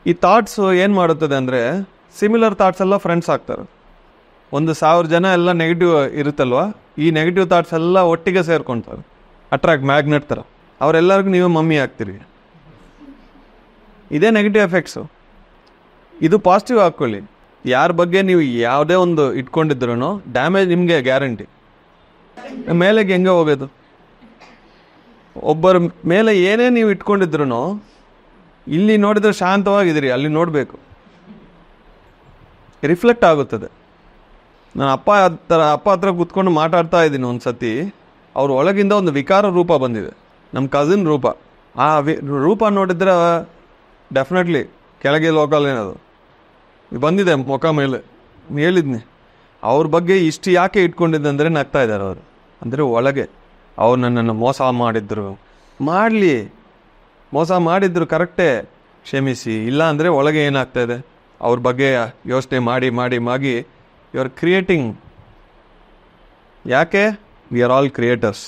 ಈ ಥಾಟ್ಸು ಏನು ಮಾಡುತ್ತದೆ ಅಂದರೆ, ಸಿಮಿಲರ್ ಥಾಟ್ಸ್ ಎಲ್ಲ ಫ್ರೆಂಡ್ಸ್ ಆಗ್ತಾರೆ. 1,000 ಜನ ಎಲ್ಲ ನೆಗೆಟಿವ್ ಇರುತ್ತಲ್ವ, ಈ ನೆಗೆಟಿವ್ ಥಾಟ್ಸ್ ಎಲ್ಲ ಒಟ್ಟಿಗೆ ಸೇರ್ಕೊಳ್ತಾರೆ, ಅಟ್ರಾಕ್ಟ್ ಮ್ಯಾಗ್ನೆಟ್ ಥರ. ಅವರೆಲ್ಲರಿಗೂ ನೀವು ಮಮ್ಮಿ ಆಗ್ತೀರಿ. ಇದೇ ನೆಗೆಟಿವ್ ಎಫೆಕ್ಟ್ಸು. ಇದು ಪಾಸಿಟಿವ್ ಹಾಕ್ಕೊಳ್ಳಿ. ಯಾರ ಬಗ್ಗೆ ನೀವು ಯಾವುದೇ ಒಂದು ಇಟ್ಕೊಂಡಿದ್ರು ಡ್ಯಾಮೇಜ್ ನಿಮಗೆ ಗ್ಯಾರಂಟಿ. ಮೇಲೆಗೆ ಹೆಂಗೆ ಹೋಗೋದು? ಒಬ್ಬರ ಮೇಲೆ ಏನೇ ನೀವು ಇಟ್ಕೊಂಡಿದ್ರು, ಇಲ್ಲಿ ನೋಡಿದ್ರೆ ಶಾಂತವಾಗಿದ್ದೀರಿ, ಅಲ್ಲಿ ನೋಡಬೇಕು, ರಿಫ್ಲೆಕ್ಟ್ ಆಗುತ್ತದೆ. ನಾನು ಅಪ್ಪ ಹತ್ರ ಕೂತ್ಕೊಂಡು ಮಾತಾಡ್ತಾ ಇದ್ದೀನಿ. ಒಂದು ಸತಿ ಅವ್ರ ಒಳಗಿಂದ ಒಂದು ವಿಕಾರ ರೂಪ ಬಂದಿದೆ, ನಮ್ಮ ಕಸಿನ್ ರೂಪ. ಆ ರೂಪ ನೋಡಿದ್ರೆ ಡೆಫಿನೆಟ್ಲಿ ಕೆಳಗೆ ಲೋಕಲ್ ಏನದು ಬಂದಿದೆ ಮುಖ ಮೇಲೆ. ಹೇಳಿದ್ನಿ ಅವ್ರ ಬಗ್ಗೆ ಇಷ್ಟು ಯಾಕೆ ಇಟ್ಕೊಂಡಿದ್ದೆ ಅಂದರೆ ನಗ್ತಾ ಇದ್ದಾರೆ ಅವರು. ಅಂದರೆ ಒಳಗೆ ಅವ್ರು ನನ್ನನ್ನು ಮೋಸ ಮಾಡಲಿ, ಮೋಸ ಮಾಡಿದ್ರು ಕರೆಕ್ಟೇ, ಕ್ಷಮಿಸಿ. ಇಲ್ಲ ಅಂದರೆ ಒಳಗೆ ಏನಾಗ್ತಾ ಇದೆ, ಅವ್ರ ಬಗ್ಗೆ ಯೋಚನೆ ಮಾಡಿ ಯು ಆರ್ ಕ್ರಿಯೇಟಿಂಗ್. ಯಾಕೆ? We are all creators.